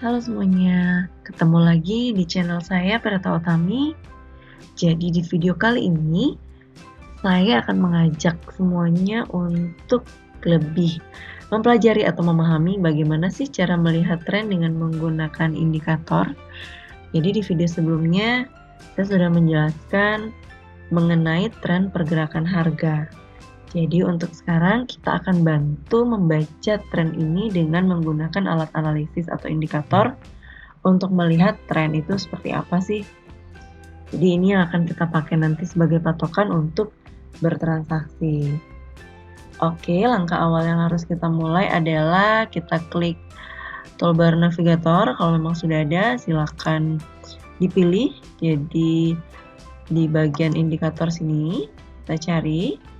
Halo semuanya, ketemu lagi di channel saya Perata Utami. Jadi di video kali ini, saya akan mengajak semuanya untuk lebih mempelajari atau memahami bagaimana sih cara melihat tren dengan menggunakan indikator. Jadi di video sebelumnya, saya sudah menjelaskan mengenai tren pergerakan harga. Jadi untuk sekarang kita akan bantu membaca tren ini dengan menggunakan alat analisis atau indikator untuk melihat tren itu seperti apa sih. Jadi ini yang akan kita pakai nanti sebagai patokan untuk bertransaksi. Oke, langkah awal yang harus kita mulai adalah kita klik toolbar navigator. Kalau memang sudah ada, silakan dipilih. Jadi di bagian indikator sini kita cari.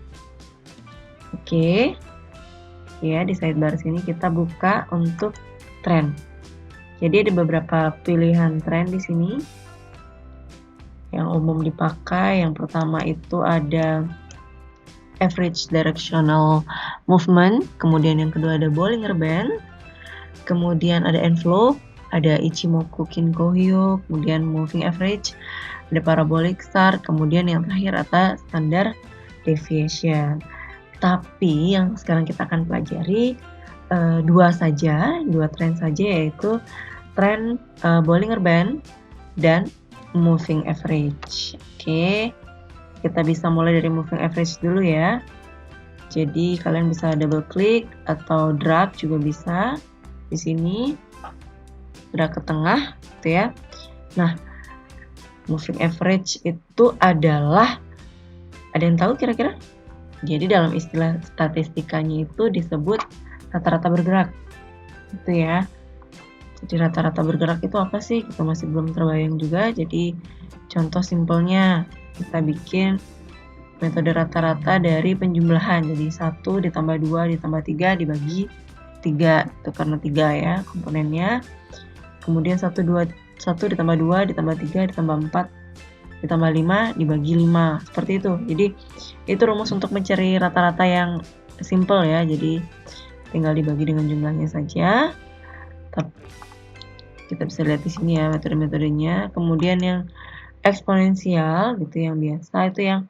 Oke, ya di sidebar sini kita buka untuk tren. Jadi ada beberapa pilihan tren di sini yang umum dipakai. Yang pertama itu ada average directional movement, kemudian yang kedua ada Bollinger Band, kemudian ada envelope, ada Ichimoku Kinko-hyo, kemudian moving average, ada parabolic star, kemudian yang terakhir ada standard deviation. Tapi yang sekarang kita akan pelajari dua tren saja, yaitu tren Bollinger Band dan moving average. Oke, kita bisa mulai dari moving average dulu ya. Jadi kalian bisa double klik atau drag juga bisa. Di sini drag ke tengah, gitu ya. Nah, moving average itu adalah, ada yang tahu kira-kira? Jadi dalam istilah statistikanya itu disebut rata-rata bergerak, gitu ya. Jadi rata-rata bergerak itu apa sih? Kita masih belum terbayang juga. Jadi contoh simpelnya kita bikin metode rata-rata dari penjumlahan. Jadi 1 ditambah 2 ditambah 3 dibagi 3. Itu karena 3 ya komponennya. Kemudian 1 ditambah 2 ditambah 3 ditambah 4 ditambah 5 dibagi 5. Seperti itu. Jadi itu rumus untuk mencari rata-rata yang simple ya. Jadi tinggal dibagi dengan jumlahnya saja. Kita bisa lihat di sini ya metode-metodenya. Kemudian yang eksponensial gitu, yang biasa itu yang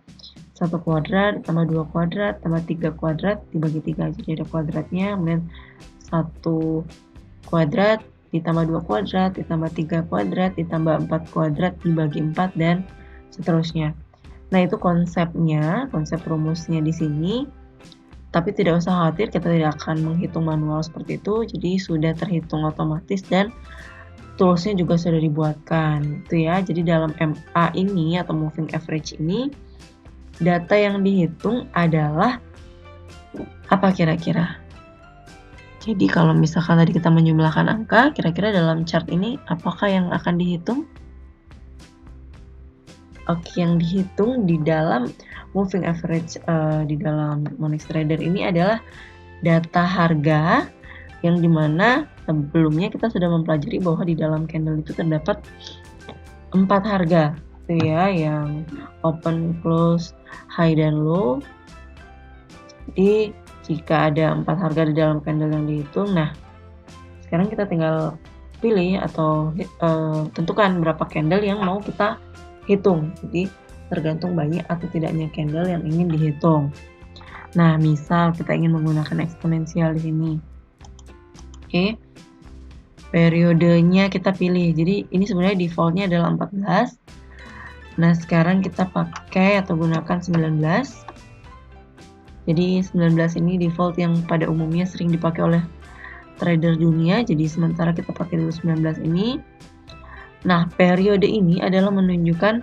1 kuadrat tambah 2 kuadrat tambah 3 kuadrat dibagi 3. Jadi ada kuadratnya. Kemudian 1 kuadrat ditambah 2 kuadrat ditambah 3 kuadrat ditambah 4 kuadrat dibagi 4 dan seterusnya. Nah, itu konsepnya, konsep rumusnya di sini. Tapi tidak usah khawatir, kita tidak akan menghitung manual seperti itu. Jadi sudah terhitung otomatis dan toolsnya juga sudah dibuatkan, gitu ya. Jadi dalam MA ini atau moving average ini, data yang dihitung adalah apa kira-kira? Jadi kalau misalkan tadi kita menjumlahkan angka, kira-kira dalam chart ini apakah yang akan dihitung? Oke, yang dihitung di dalam moving average di dalam Monex Trader ini adalah data harga, yang dimana sebelumnya kita sudah mempelajari bahwa di dalam candle itu terdapat 4 harga, gitu ya, yang open, close, high, dan low. Jadi jika ada 4 harga di dalam candle yang dihitung, nah sekarang kita tinggal pilih atau tentukan berapa candle yang mau kita hitung. Jadi tergantung banyak atau tidaknya candle yang ingin dihitung. Nah, misal kita ingin menggunakan eksponensial di sini. Oke. Periodenya kita pilih. Jadi ini sebenarnya defaultnya adalah 14. Nah, sekarang kita pakai atau gunakan 19. Jadi 19 ini default yang pada umumnya sering dipakai oleh trader dunia. Jadi sementara kita pakai dulu 19 ini. Nah, periode ini adalah menunjukkan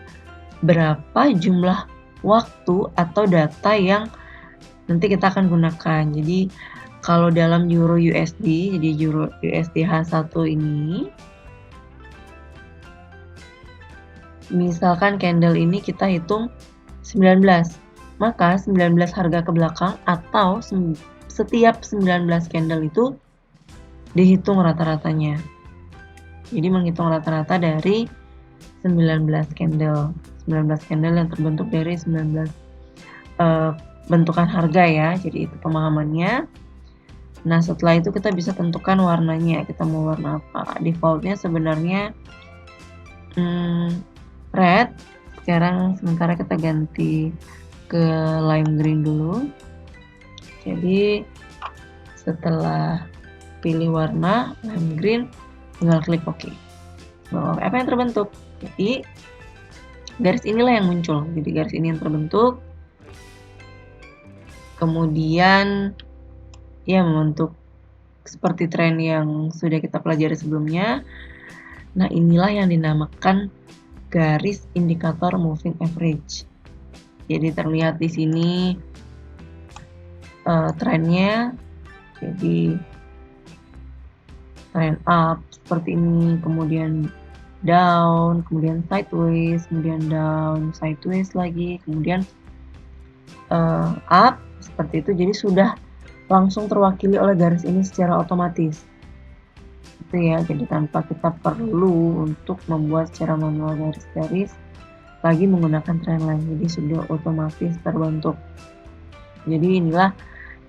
berapa jumlah waktu atau data yang nanti kita akan gunakan. Jadi kalau dalam Euro USD, jadi Euro USD H1 ini, misalkan candle ini kita hitung 19, maka 19 harga ke belakang atau setiap 19 candle itu dihitung rata-ratanya. Jadi menghitung rata-rata dari 19 candle. 19 candle yang terbentuk dari 19 bentukan harga ya. Jadi itu pemahamannya. Nah, setelah itu kita bisa tentukan warnanya, kita mau warna apa. Defaultnya sebenarnya red. Sekarang sementara kita ganti ke lime green dulu. Jadi setelah pilih warna lime green, tinggal klik OK. Bahwa apa yang terbentuk? Jadi garis inilah yang muncul. Jadi garis ini yang terbentuk. Kemudian ya membentuk seperti tren yang sudah kita pelajari sebelumnya. Nah, inilah yang dinamakan garis indikator moving average. Jadi terlihat di sini trennya. Jadi trend up seperti ini, kemudian down, kemudian sideways, kemudian down, sideways lagi, kemudian up seperti itu. Jadi sudah langsung terwakili oleh garis ini secara otomatis. Itu ya, jadi tanpa kita perlu untuk membuat secara manual garis-garis lagi menggunakan trendline. Jadi sudah otomatis terbentuk. Jadi inilah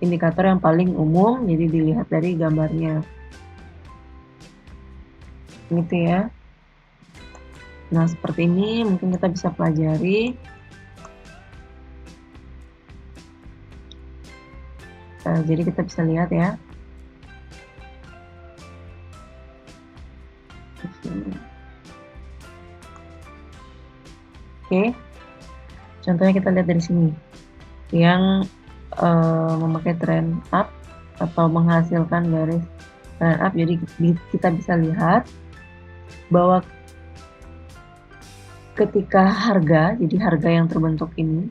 indikator yang paling umum, jadi dilihat dari gambarnya. Gitu ya. Nah, seperti ini mungkin kita bisa pelajari. Jadi kita bisa lihat ya. Oke. Contohnya kita lihat dari sini. Yang memakai trend up atau menghasilkan garis trend up. Jadi kita bisa lihat bahwa ketika harga, jadi harga yang terbentuk ini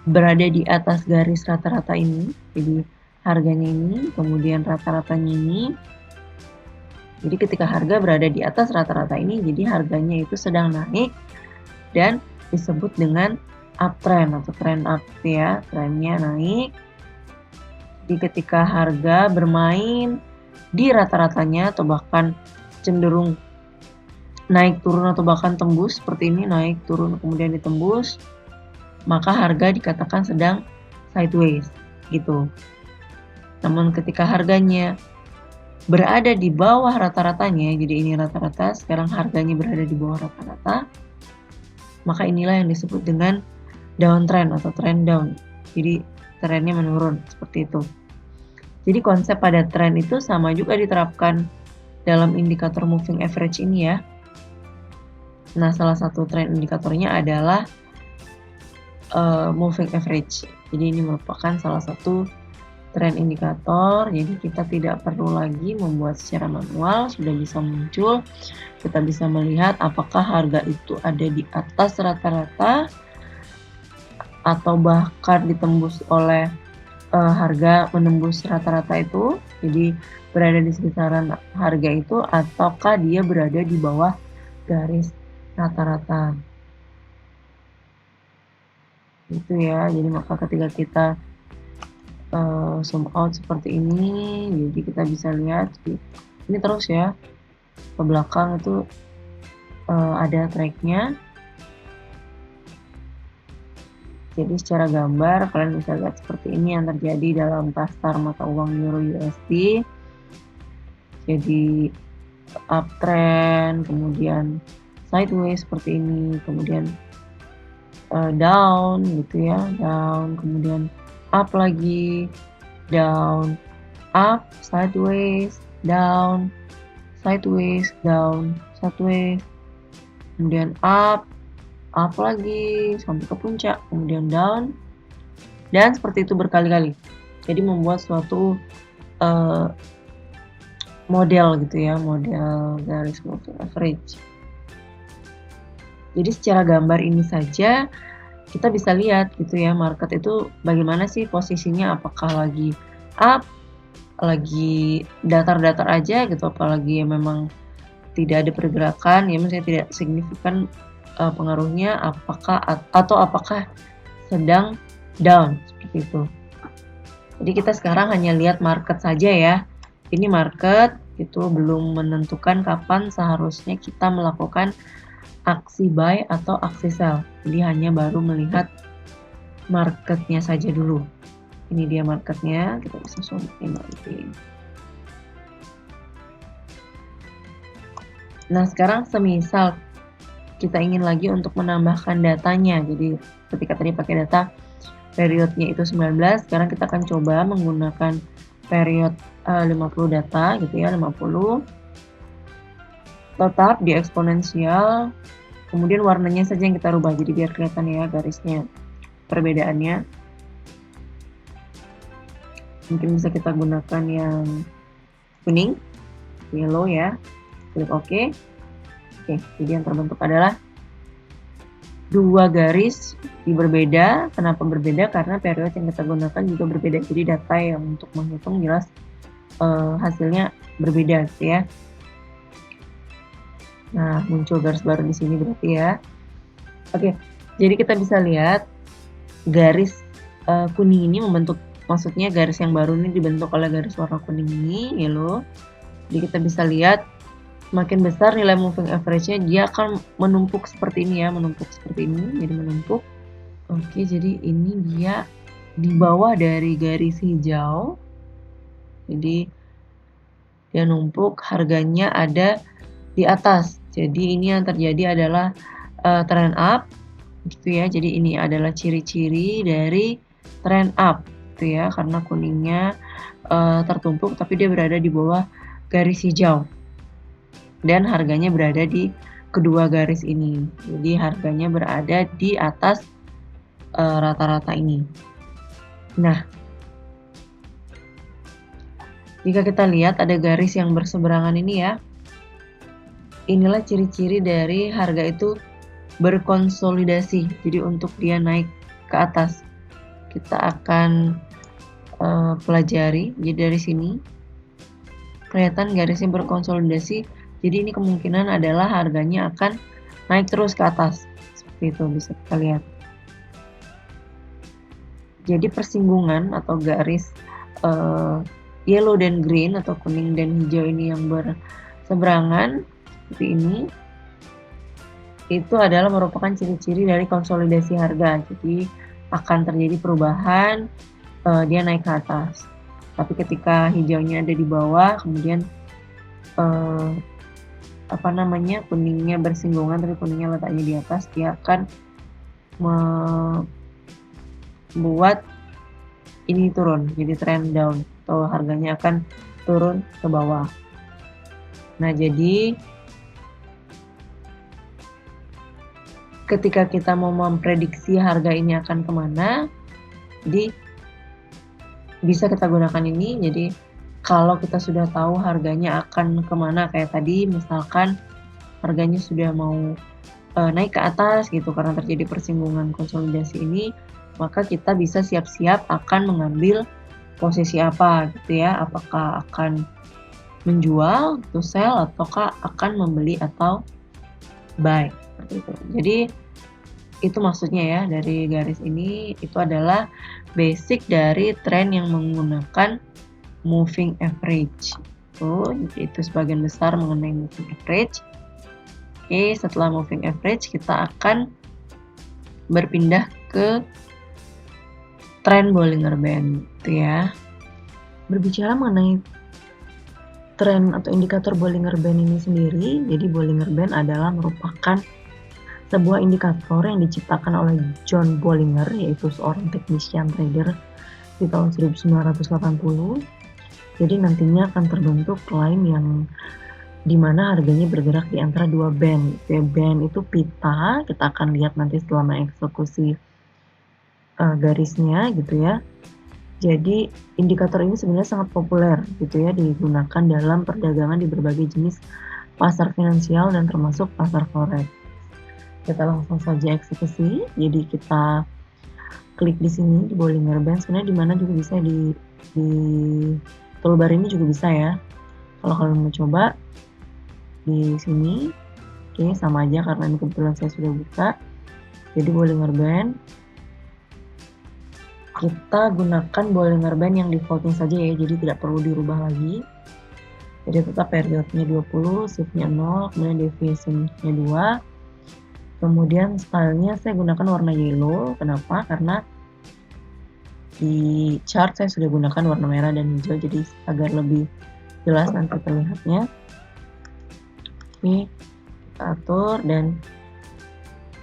berada di atas garis rata-rata ini, jadi harganya ini, kemudian rata-ratanya ini. Jadi ketika harga berada di atas rata-rata ini, jadi harganya itu sedang naik dan disebut dengan uptrend atau trend up ya, trennya naik. Jadi ketika harga bermain di rata-ratanya atau bahkan cenderung naik turun atau bahkan tembus seperti ini, naik turun kemudian ditembus, maka harga dikatakan sedang sideways gitu. Namun ketika harganya berada di bawah rata-ratanya, jadi ini rata-rata, sekarang harganya berada di bawah rata-rata, maka inilah yang disebut dengan downtrend atau trend down. Jadi trennya menurun seperti itu. Jadi konsep pada trend itu sama juga diterapkan dalam indikator moving average ini ya. Nah, salah satu trend indikatornya adalah moving average. Jadi ini merupakan salah satu trend indikator. Jadi kita tidak perlu lagi membuat secara manual, sudah bisa muncul. Kita bisa melihat apakah harga itu ada di atas rata-rata atau bahkan ditembus oleh harga menembus rata-rata itu. Jadi berada di sekitaran harga itu ataukah dia berada di bawah garis rata-rata. Itu ya. Jadi maka ketika kita zoom out seperti ini, jadi kita bisa lihat ini terus ya ke belakang itu ada tracknya. Jadi secara gambar kalian bisa lihat seperti ini yang terjadi dalam pasar mata uang Euro USD. Jadi uptrend, kemudian sideways seperti ini, kemudian down gitu ya, down, kemudian up lagi, down, up, sideways, down, sideways, down, sideways, kemudian up lagi sampai ke puncak, kemudian down, dan seperti itu berkali-kali. Jadi membuat suatu model gitu ya, model garis moving average. Jadi secara gambar ini saja kita bisa lihat gitu ya, market itu bagaimana sih posisinya, apakah lagi up, lagi datar-datar aja gitu, apalagi memang tidak ada pergerakan ya, misalnya tidak signifikan pengaruhnya, apakah sedang down seperti itu. Jadi kita sekarang hanya lihat market saja ya. Ini market itu belum menentukan kapan seharusnya kita melakukan aksi buy atau aksi sell. Jadi hanya baru melihat marketnya saja dulu. Ini dia marketnya, kita bisa zoom-in lagi. Nah, sekarang semisal kita ingin lagi untuk menambahkan datanya. Jadi ketika tadi pakai data periodnya itu 19, sekarang kita akan coba menggunakan period 50 data gitu ya, 50. Tetap di eksponensial, kemudian warnanya saja yang kita rubah, jadi biar kelihatan ya garisnya perbedaannya. Mungkin bisa kita gunakan yang kuning, yellow ya, klik OK. Oke, jadi yang terbentuk adalah dua garis berbeda. Kenapa berbeda? Karena periode yang kita gunakan juga berbeda, jadi data yang untuk menghitung jelas hasilnya berbeda gitu ya. Nah, muncul garis baru di sini berarti ya. Oke, jadi kita bisa lihat garis kuning ini membentuk, maksudnya garis yang baru ini dibentuk oleh garis warna kuning ini, yellow. Jadi kita bisa lihat semakin besar nilai moving average-nya, dia akan menumpuk seperti ini ya, menumpuk seperti ini, jadi menumpuk. Oke, jadi ini dia di bawah dari garis hijau. Jadi dia numpuk, harganya ada di atas. Jadi ini yang terjadi adalah trend up gitu ya. Jadi ini adalah ciri-ciri dari trend up gitu ya, karena kuningnya tertumpuk tapi dia berada di bawah garis hijau dan harganya berada di kedua garis ini. Jadi harganya berada di atas rata-rata ini. Nah, jika kita lihat ada garis yang berseberangan ini ya, inilah ciri-ciri dari harga itu berkonsolidasi. Jadi untuk dia naik ke atas, kita akan pelajari. Jadi dari sini kelihatan garisnya berkonsolidasi. Jadi ini kemungkinan adalah harganya akan naik terus ke atas. Seperti itu bisa kita lihat. Jadi persinggungan atau garis yellow dan green atau kuning dan hijau ini yang berseberangan seperti ini, itu adalah merupakan ciri-ciri dari konsolidasi harga. Jadi akan terjadi perubahan, dia naik ke atas. Tapi ketika hijaunya ada di bawah, kemudian kuningnya bersinggungan tapi kuningnya letaknya di atas, dia akan membuat ini turun, jadi trend down atau harganya akan turun ke bawah. Nah, jadi ketika kita mau memprediksi harga ini akan kemana, jadi bisa kita gunakan ini. Jadi kalau kita sudah tahu harganya akan kemana, kayak tadi misalkan harganya sudah mau naik ke atas gitu karena terjadi persinggungan konsolidasi ini, maka kita bisa siap-siap akan mengambil posisi apa gitu ya, apakah akan menjual atau sell ataukah akan membeli atau buy seperti itu. Jadi itu maksudnya ya dari garis ini, itu adalah basic dari tren yang menggunakan moving average. Itu sebagian besar mengenai moving average. Oke, setelah moving average kita akan berpindah ke tren Bollinger Band gitu ya. Berbicara mengenai tren atau indikator Bollinger Band ini sendiri, jadi Bollinger Band adalah merupakan sebuah indikator yang diciptakan oleh John Bollinger, yaitu seorang technician trader di tahun 1980. Jadi nantinya akan terbentuk line yang dimana harganya bergerak di antara dua band. Band itu pita, kita akan lihat nanti setelah mengeksekusi garisnya gitu ya. Jadi indikator ini sebenarnya sangat populer gitu ya, digunakan dalam perdagangan di berbagai jenis pasar finansial dan termasuk pasar forex. Kita langsung saja eksekusi. Jadi kita klik di sini di Bollinger Band. Sebenarnya di mana juga bisa di toolbar ini juga bisa ya. Kalau kalian mau coba di sini, oke, sama aja karena ini kebetulan saya sudah buka. Jadi Bollinger Band, kita gunakan Bollinger Band yang defaultnya saja ya, jadi tidak perlu dirubah lagi. Jadi tetap periodnya 20, shiftnya 0, kemudian deviation-nya 2. Kemudian stylenya saya gunakan warna yellow. Kenapa? Karena di chart saya sudah gunakan warna merah dan hijau jadi agar lebih jelas nanti terlihatnya. Oke, kita atur dan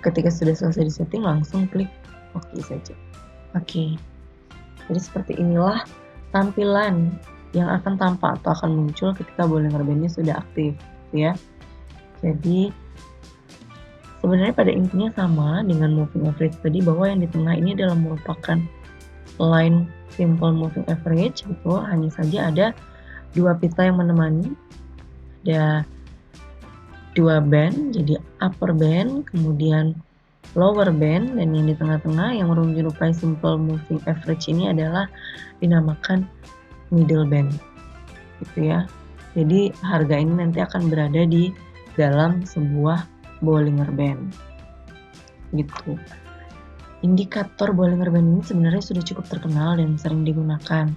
ketika sudah selesai di setting langsung klik OK saja. Oke, jadi seperti inilah tampilan yang akan tampak atau akan muncul ketika Bollinger Band-nya sudah aktif, ya. Jadi sebenarnya pada intinya sama dengan moving average tadi, bahwa yang di tengah ini adalah merupakan line simple moving average, gitu. Hanya saja ada dua pita yang menemani, ada dua band, jadi upper band, kemudian lower band, dan yang di tengah-tengah yang menyerupai simple moving average ini adalah dinamakan middle band, gitu ya. Jadi harga ini nanti akan berada di dalam sebuah Bollinger Band, gitu. Indikator Bollinger Band ini sebenarnya sudah cukup terkenal dan sering digunakan.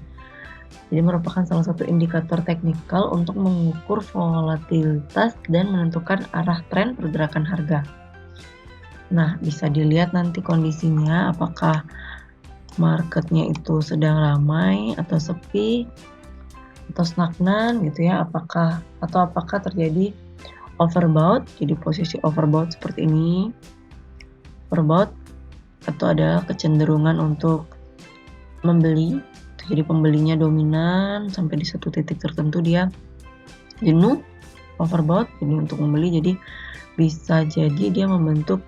Jadi merupakan salah satu indikator teknikal untuk mengukur volatilitas dan menentukan arah tren pergerakan harga. Nah, bisa dilihat nanti kondisinya apakah marketnya itu sedang ramai atau sepi atau stagnan, gitu ya, apakah terjadi overbought, jadi posisi overbought seperti ini, overbought, atau ada kecenderungan untuk membeli, jadi pembelinya dominan sampai di satu titik tertentu dia jenuh, overbought, jadi untuk membeli, jadi bisa jadi dia membentuk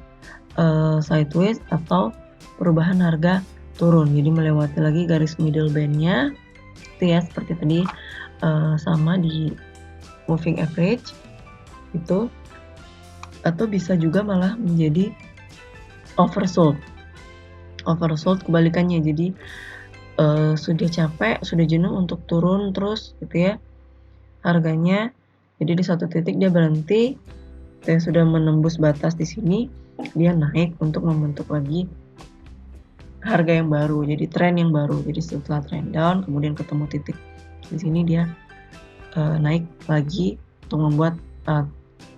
sideways atau perubahan harga turun, jadi melewati lagi garis middle band-nya, itu ya, seperti tadi sama di moving average itu, atau bisa juga malah menjadi oversold kebalikannya, jadi sudah capek, sudah jenuh untuk turun terus, gitu ya, harganya, jadi di satu titik dia berhenti, dan sudah menembus batas di sini, dia naik untuk membentuk lagi harga yang baru, jadi tren yang baru. Jadi setelah trend down, kemudian ketemu titik di sini, dia naik lagi untuk membuat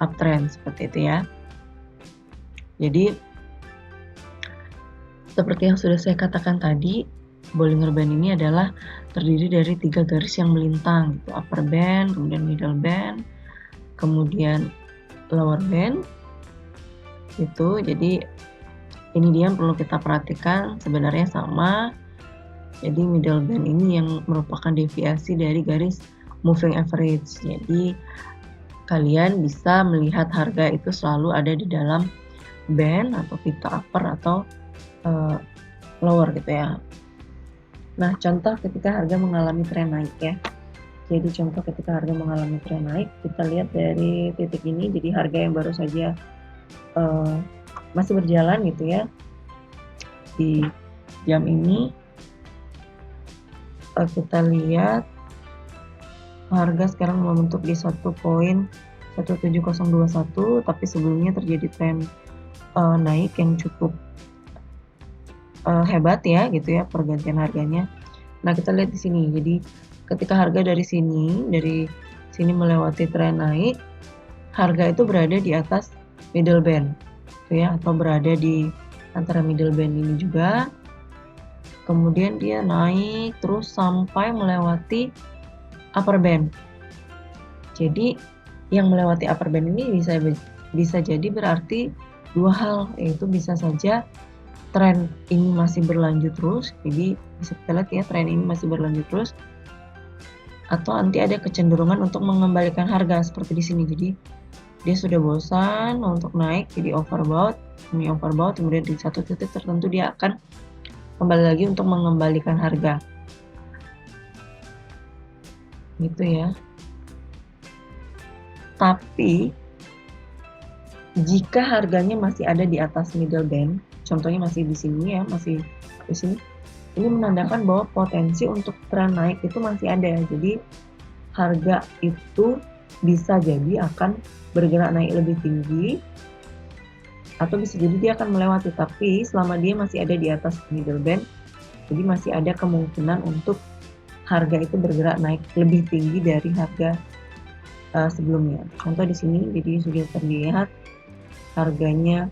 uptrend seperti itu ya. Jadi seperti yang sudah saya katakan tadi, Bollinger Band ini adalah terdiri dari 3 garis yang melintang, gitu. Upper band, kemudian middle band, kemudian lower band, gitu. Jadi ini dia yang perlu kita perhatikan, sebenarnya sama. Jadi middle band ini yang merupakan deviasi dari garis moving average. Jadi kalian bisa melihat harga itu selalu ada di dalam band atau pita upper atau lower, gitu ya. Nah, contoh ketika harga mengalami tren naik ya. Jadi contoh ketika harga mengalami tren naik, kita lihat dari titik ini, jadi harga yang baru saja masih berjalan, gitu ya. Di jam ini kita lihat harga sekarang membentuk di 1.17021, tapi sebelumnya terjadi tren naik yang cukup hebat ya, gitu ya, pergantian harganya. Nah, kita lihat di sini. Jadi ketika harga dari sini melewati tren naik, harga itu berada di atas middle band, gitu ya, atau berada di antara middle band ini juga. Kemudian dia naik terus sampai melewati upper band. Jadi yang melewati upper band ini bisa jadi berarti dua hal, yaitu bisa saja tren ini masih berlanjut terus, jadi bisa kita lihat ya, tren ini masih berlanjut terus, atau nanti ada kecenderungan untuk mengembalikan harga seperti di sini. Jadi dia sudah bosan untuk naik, jadi overbought, kemudian di satu titik tertentu dia akan kembali lagi untuk mengembalikan harga, gitu ya. Tapi jika harganya masih ada di atas middle band, contohnya masih di sini ya, masih di sini, ini menandakan bahwa potensi untuk tren naik itu masih ada. Jadi harga itu bisa jadi akan bergerak naik lebih tinggi, atau bisa jadi dia akan melewati, tapi selama dia masih ada di atas middle band, jadi masih ada kemungkinan untuk harga itu bergerak naik lebih tinggi dari harga sebelumnya. Contoh di sini, jadi sudah terlihat harganya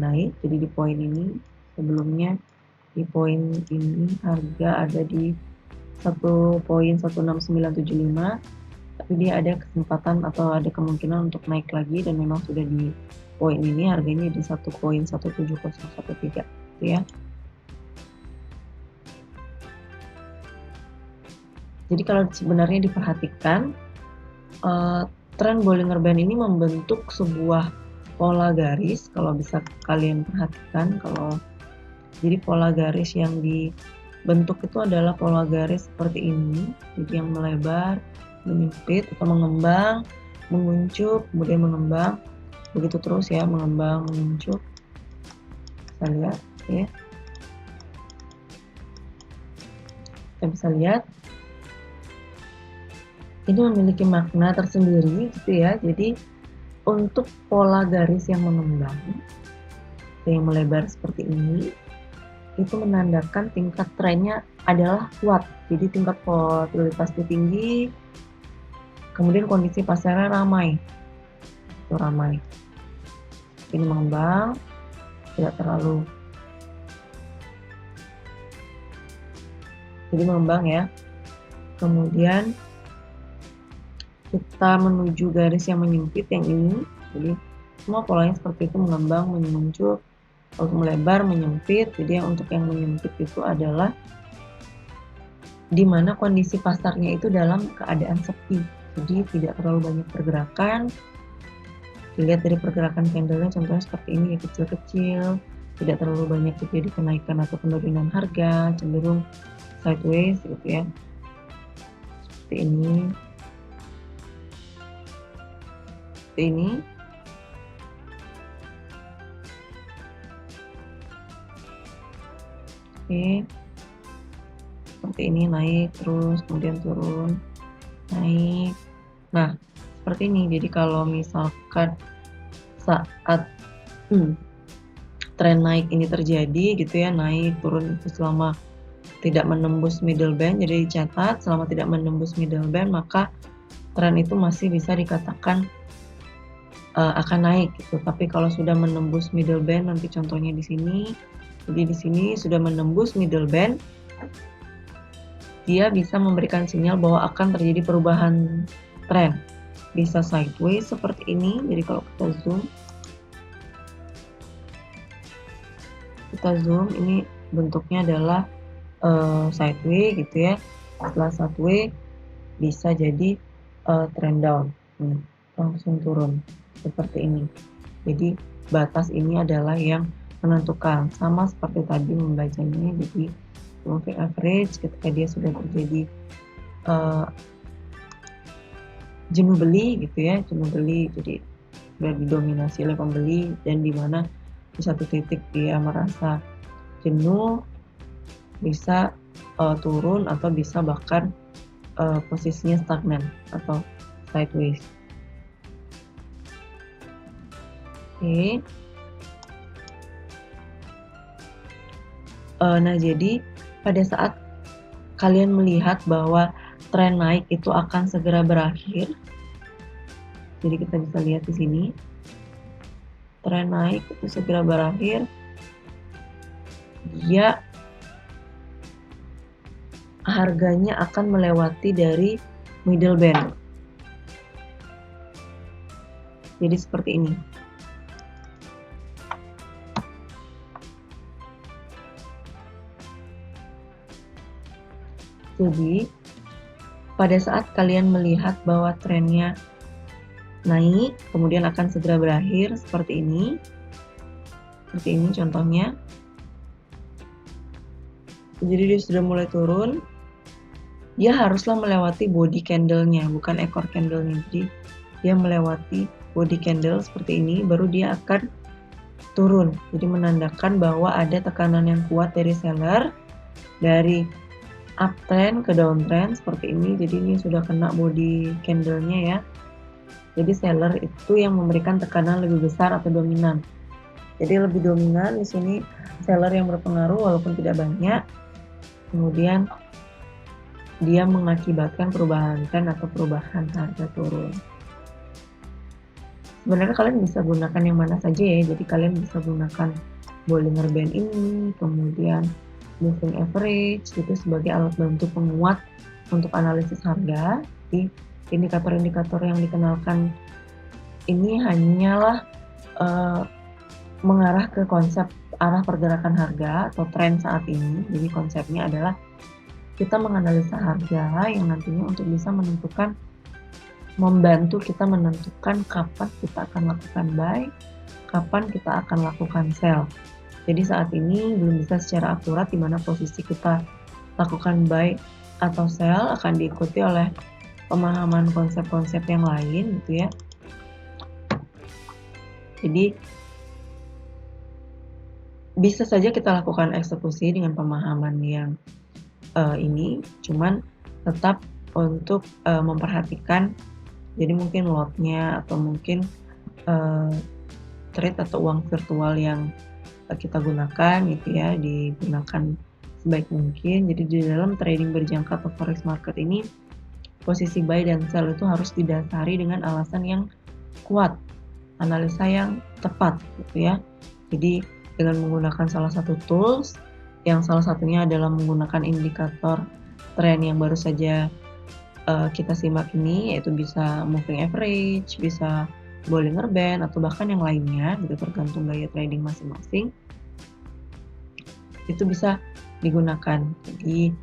naik, jadi di poin ini sebelumnya Di poin ini harga ada di 1.16975, tapi dia ada kesempatan atau ada kemungkinan untuk naik lagi, dan memang sudah di poin ini harganya di 1.17013 gitu ya. Jadi kalau sebenarnya diperhatikan, tren Bollinger Band ini membentuk sebuah pola garis. Kalau bisa kalian perhatikan, jadi pola garis yang dibentuk itu adalah pola garis seperti ini, jadi yang melebar, menyempit atau mengembang, menguncup, kemudian mengembang, begitu terus ya, mengembang, menguncup. Kita lihat ya, kita bisa lihat ini memiliki makna tersendiri gitu ya. Jadi untuk pola garis yang mengembang, yang melebar seperti ini, itu menandakan tingkat trennya adalah kuat. Jadi tingkat volatilitasnya tinggi, kemudian kondisi pasarnya ramai. Itu ramai. Ini mengembang, tidak terlalu. Jadi mengembang ya. Kemudian kita menuju garis yang menyempit yang ini. Jadi semua polanya seperti itu, mengembang, menguncup, lalu melebar, menyempit. Jadi untuk yang menyempit itu adalah di mana kondisi pasarnya itu dalam keadaan sepi, jadi tidak terlalu banyak pergerakan. Dilihat dari pergerakan candlenya, contohnya seperti ini ya, kecil-kecil, tidak terlalu banyak terjadi kenaikan atau penurunan harga, cenderung sideways gitu ya, seperti ini. Oke, seperti ini, naik terus kemudian turun, naik. Nah seperti ini. Jadi kalau misalkan saat tren naik ini terjadi gitu ya, naik turun itu selama tidak menembus middle band, jadi dicatat selama tidak menembus middle band maka tren itu masih bisa dikatakan akan naik gitu. Tapi kalau sudah menembus middle band, nanti contohnya di sini, jadi di sini sudah menembus middle band, dia bisa memberikan sinyal bahwa akan terjadi perubahan tren, bisa sideways seperti ini. Jadi kalau kita zoom, ini bentuknya adalah sideways gitu ya. Setelah sideways bisa jadi trend down, langsung turun seperti ini. Jadi batas ini adalah yang menentukan, sama seperti tadi membacanya. Jadi moving average ketika dia sudah terjadi jenuh beli gitu ya, jenuh beli, jadi sudah didominasi oleh pembeli, dan dimana di satu titik dia merasa jenuh, bisa turun atau bisa bahkan posisinya stagnan atau sideways. Oke. Nah jadi pada saat kalian melihat bahwa tren naik itu akan segera berakhir, jadi kita bisa lihat di sini, tren naik itu segera berakhir, dia harganya akan melewati dari middle band. Jadi seperti ini. Jadi pada saat kalian melihat bahwa trennya naik kemudian akan segera berakhir seperti ini contohnya. Jadi dia sudah mulai turun, dia haruslah melewati body candle-nya, bukan ekor candle-nya. Jadi dia melewati body candle seperti ini, baru dia akan turun. Jadi menandakan bahwa ada tekanan yang kuat dari seller, dari uptrend ke downtrend seperti ini. Jadi ini sudah kena body candle-nya ya. Jadi seller itu yang memberikan tekanan lebih besar atau dominan. Jadi lebih dominan di sini seller yang berpengaruh walaupun tidak banyak. Kemudian dia mengakibatkan perubahan tren atau perubahan harga turun. Sebenarnya kalian bisa gunakan yang mana saja ya. Jadi kalian bisa gunakan Bollinger Band ini, kemudian moving average itu sebagai alat bantu penguat untuk analisis harga. Jadi indikator-indikator yang dikenalkan ini hanyalah mengarah ke konsep arah pergerakan harga atau tren saat ini. Jadi konsepnya adalah kita menganalisa harga yang nantinya untuk bisa membantu kita menentukan kapan kita akan lakukan buy, kapan kita akan lakukan sell. Jadi saat ini belum bisa secara akurat di mana posisi kita lakukan buy atau sell, akan diikuti oleh pemahaman konsep-konsep yang lain gitu ya. Jadi bisa saja kita lakukan eksekusi dengan pemahaman yang ini, cuman tetap untuk memperhatikan, jadi mungkin lotnya atau mungkin trade atau uang virtual yang kita gunakan gitu ya, digunakan sebaik mungkin. Jadi di dalam trading berjangka atau forex market ini, posisi buy dan sell itu harus didasari dengan alasan yang kuat, analisa yang tepat gitu ya. Jadi dengan menggunakan salah satu tools, yang salah satunya adalah menggunakan indikator tren yang baru saja kita simak ini, yaitu bisa moving average, bisa Bollinger Band, atau bahkan yang lainnya gitu, tergantung gaya trading masing-masing, itu bisa digunakan. Jadi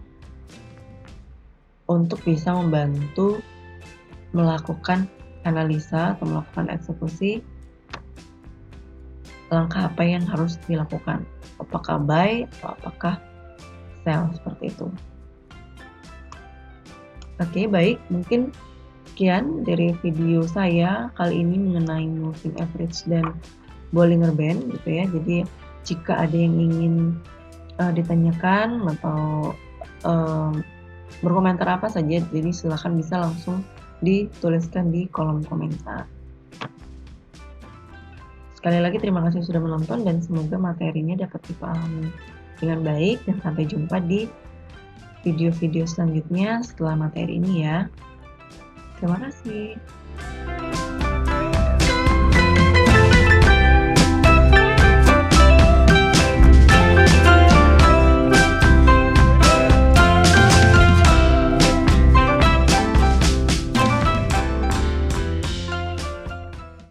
untuk bisa membantu melakukan analisa atau melakukan eksekusi langkah apa yang harus dilakukan, apakah buy atau apakah sell, seperti itu. Oke, baik, mungkin sekian dari video saya kali ini mengenai moving average dan Bollinger Band gitu ya. Jadi jika ada yang ingin ditanyakan atau berkomentar apa saja, jadi silakan bisa langsung dituliskan di kolom komentar. Sekali lagi terima kasih sudah menonton dan semoga materinya dapat dipahami dengan baik, dan sampai jumpa di video-video selanjutnya setelah materi ini ya. Terima kasih.